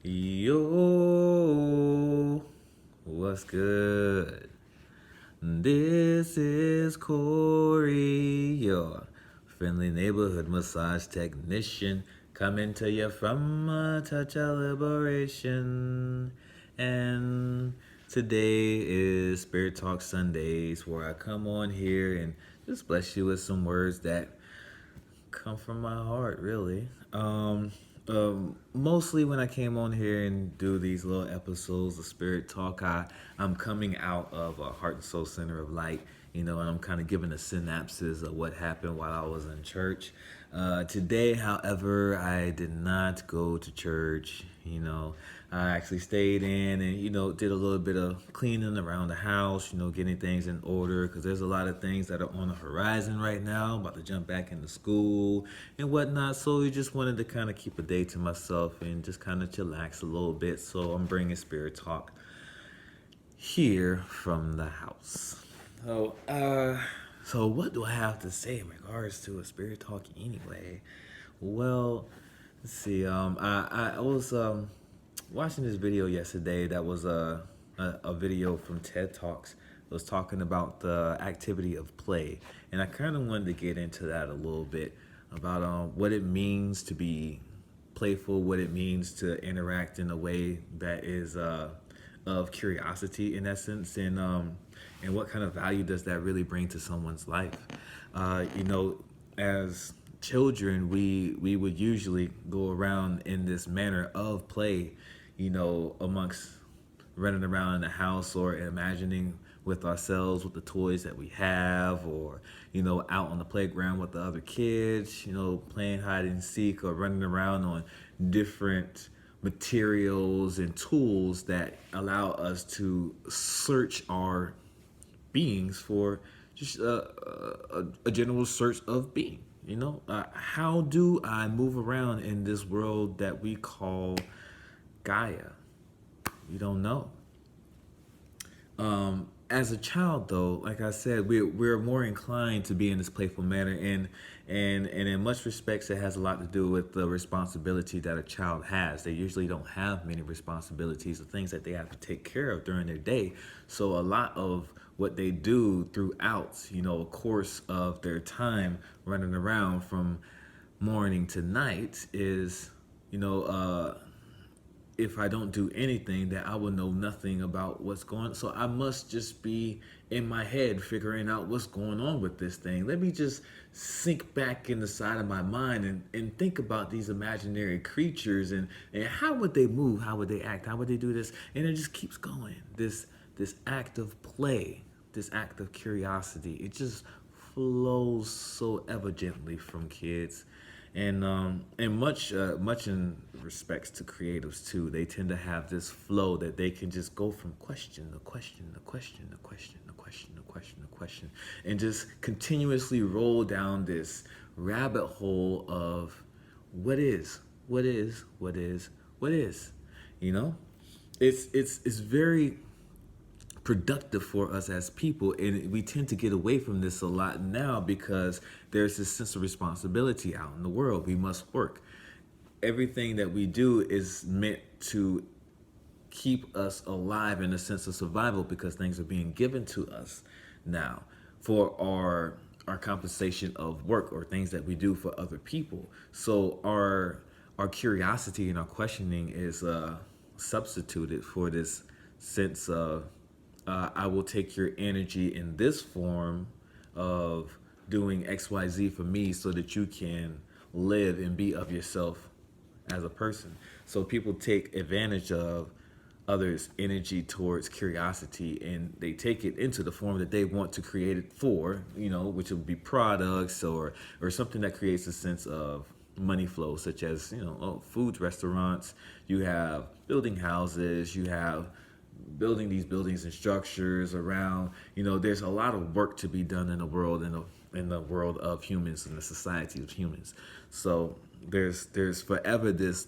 Yo, what's good? This is Corey, your friendly neighborhood massage technician, coming to you from a touch of liberation. And today is Spirit Talk Sundays, where I come on here and just bless you with some words that come from my heart, really. Mostly when I came on here and do these little episodes of Spirit Talk, I'm coming out of a heart and soul center of light, and I'm kind of giving a synopsis of what happened while I was in church. Today, however, I did not go to church. I actually stayed in and did a little bit of cleaning around the house. Getting things in order because there's a lot of things that are on the horizon right now. About to jump back into school and whatnot. So we just wanted to kind of keep a day to myself and just kind of chillax a little bit. So I'm bringing Spirit Talk here from the house. So what do I have to say in regards to a Spirit Talk anyway? Well, let's see. I was watching this video yesterday. That was a video from TED Talks. It was talking about the activity of play, and I kind of wanted to get into that a little bit about what it means to be playful, what it means to interact in a way that is of curiosity in essence, and what kind of value does that really bring to someone's life. As children, we would usually go around in this manner of play, amongst running around in the house or imagining with ourselves with the toys that we have, or out on the playground with the other kids, playing hide and seek or running around on different materials and tools that allow us to search our beings for just a general search of being. How do I move around in this world that we call Gaia? You don't know. As a child, though, like I said, we're more inclined to be in this playful manner, and in much respects, it has a lot to do with the responsibility that a child has. They usually don't have many responsibilities, the things that they have to take care of during their day. So a lot of what they do throughout, a course of their time running around from morning to night is, if I don't do anything, that I will know nothing about what's going on. So I must just be in my head figuring out what's going on with this thing. Let me just sink back in the side of my mind and think about these imaginary creatures and how would they move? How would they act? How would they do this? And it just keeps going. This act of play, this act of curiosity, it just flows so ever gently from kids. And much in respects to creatives too, they tend to have this flow that they can just go from question to question to question to question to question to question to question, and just continuously roll down this rabbit hole of what is, what is, what is, what is. You know, it's very productive for us as people, and we tend to get away from this a lot now because there's this sense of responsibility out in the world. We must work. Everything that we do is meant to keep us alive in a sense of survival because things are being given to us now for our compensation of work or things that we do for other people. So our curiosity and our questioning is substituted for this sense of I will take your energy in this form of doing XYZ for me so that you can live and be of yourself as a person. So people take advantage of others' energy towards curiosity, and they take it into the form that they want to create it for, which would be products or something that creates a sense of money flow, such as, food restaurants, you have building houses, you have building these buildings and structures around, there's a lot of work to be done in the world, in the world of humans, in the society of humans. So there's forever this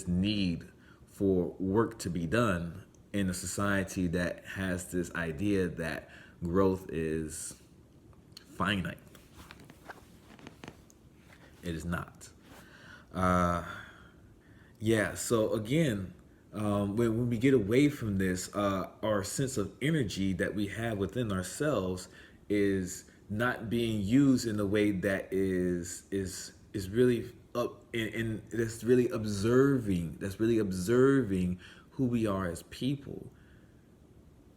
need for work to be done in a society that has this idea that growth is finite. It is not. Yeah. So again, when we get away from this, our sense of energy that we have within ourselves is not being used in a way that is really up and that's really observing. That's really observing who we are as people,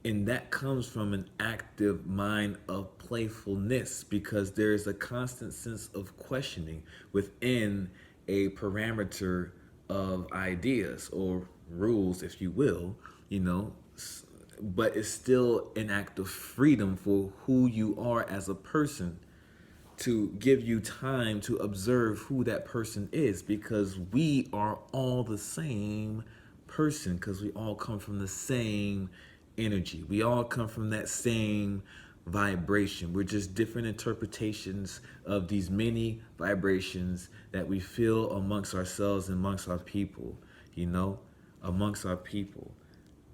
and that comes from an active mind of playfulness because there is a constant sense of questioning within a parameter of ideas or rules, if you will, you know, but it's still an act of freedom for who you are as a person, to give you time to observe who that person is, because we are all the same person, because we all come from the same energy. We all come from that same vibration. We're just different interpretations of these many vibrations that we feel amongst ourselves and amongst our people, you know, amongst our people.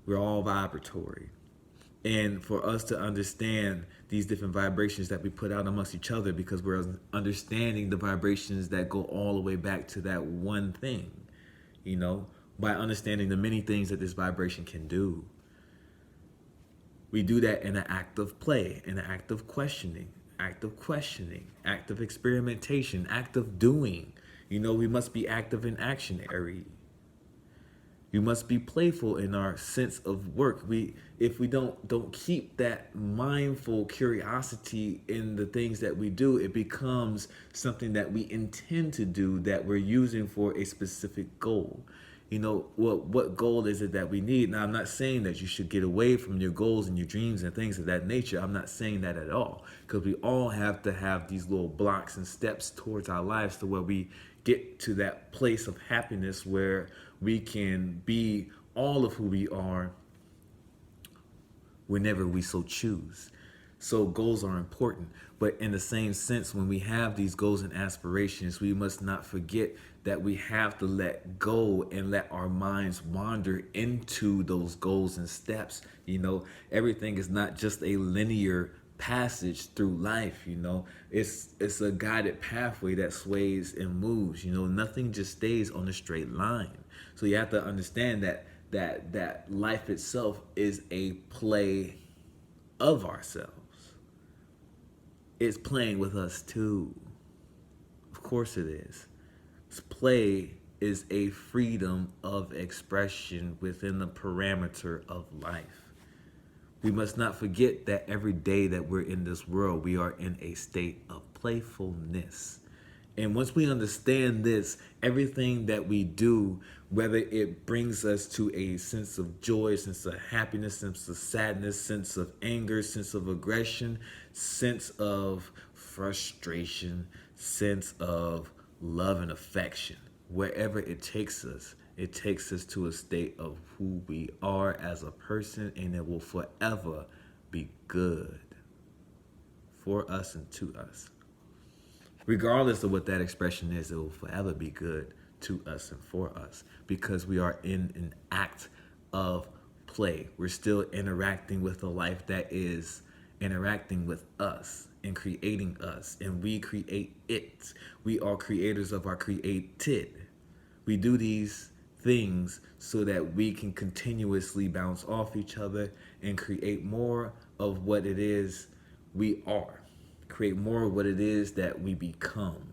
We're all vibratory. And for us to understand these different vibrations that we put out amongst each other, because we're understanding the vibrations that go all the way back to that one thing, you know, by understanding the many things that this vibration can do. We do that in an act of play, in an act of questioning, act of experimentation, act of doing. You know, we must be active in action, Aries. We must be playful in our sense of work. If we don't keep that mindful curiosity in the things that we do, it becomes something that we intend to do that we're using for a specific goal. You know, what goal is it that we need? Now, I'm not saying that you should get away from your goals and your dreams and things of that nature. I'm not saying that at all, because we all have to have these little blocks and steps towards our lives to where we get to that place of happiness where we can be all of who we are whenever we so choose. So goals are important, but in the same sense, when we have these goals and aspirations, we must not forget that we have to let go and let our minds wander into those goals and steps. You know, everything is not just a linear passage through life. You know, it's a guided pathway that sways and moves. You know, nothing just stays on a straight line. So you have to understand that life itself is a play of ourselves. It's playing with us too. Of course it is. Play is a freedom of expression within the parameter of life. We must not forget that every day that we're in this world, we are in a state of playfulness. And once we understand this, everything that we do, whether it brings us to a sense of joy, sense of happiness, sense of sadness, sense of anger, sense of aggression, sense of frustration, sense of love and affection, wherever it takes us to a state of who we are as a person, and it will forever be good for us and to us. Regardless of what that expression is, it will forever be good to us and for us, because we are in an act of play. We're still interacting with a life that is interacting with us and creating us, and we create it. We are creators of our created. We do these things so that we can continuously bounce off each other and create more of what it is we are. Create more of what it is that we become.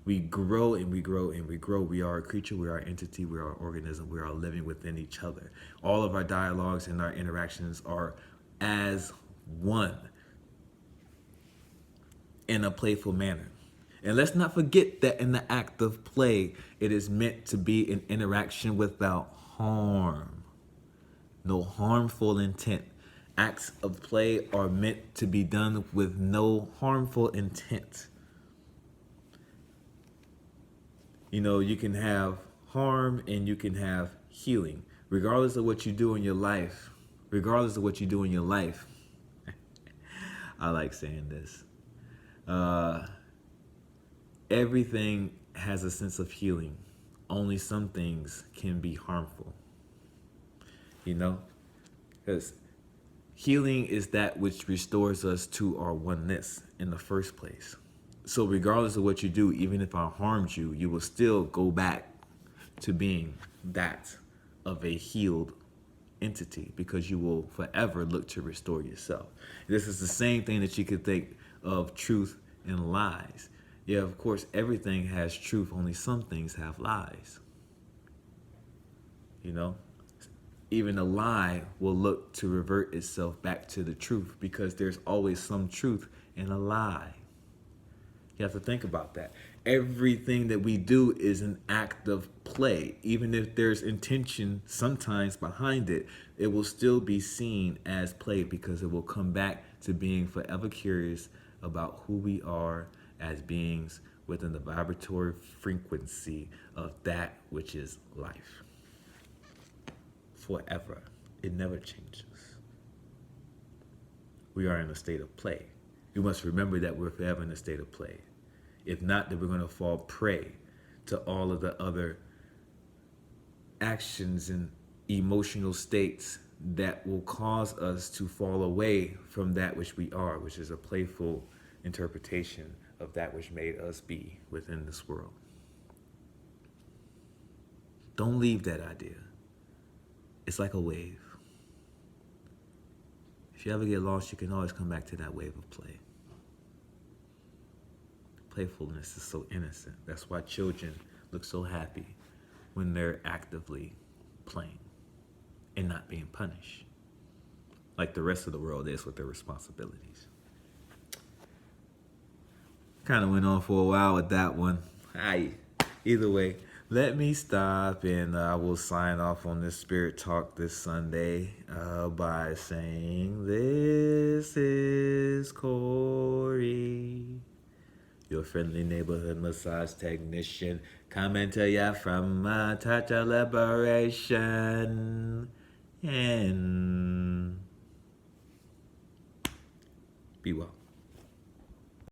We grow and we grow and we grow. We are a creature, we are an entity, we are an organism, we are living within each other. All of our dialogues and our interactions are as one in a playful manner. And let's not forget that in the act of play, it is meant to be an interaction without harm. No harmful intent. Acts of play are meant to be done with no harmful intent. You know, you can have harm and you can have healing. Regardless of what you do in your life, I like saying this. Everything has a sense of healing. Only some things can be harmful. You know? Because healing is that which restores us to our oneness in the first place. So regardless of what you do, even if I harmed you, you will still go back to being that of a healed entity, because you will forever look to restore yourself. This is the same thing that you could think of truth and lies. Yeah, of course, everything has truth, only some things have lies. You know? Even a lie will look to revert itself back to the truth, because there's always some truth in a lie. You have to think about that. Everything that we do is an act of play. Even if there's intention sometimes behind it, it will still be seen as play, because it will come back to being forever curious about who we are as beings within the vibratory frequency of that which is life. Forever. It never changes. We are in a state of play. We must remember that we're forever in a state of play. If not, then we're going to fall prey to all of the other actions and emotional states that will cause us to fall away from that which we are, which is a playful interpretation of that which made us be within this world. Don't leave that idea. It's like a wave. If you ever get lost, you can always come back to that wave of play. Playfulness is so innocent. That's why children look so happy when they're actively playing and not being punished, like the rest of the world is with their responsibilities. Kind of went on for a while with that one. Either way, let me stop, and I will sign off on this Spirit Talk this Sunday by saying, this is Corey, your friendly neighborhood massage technician, coming to ya from a touch of liberation. And be well.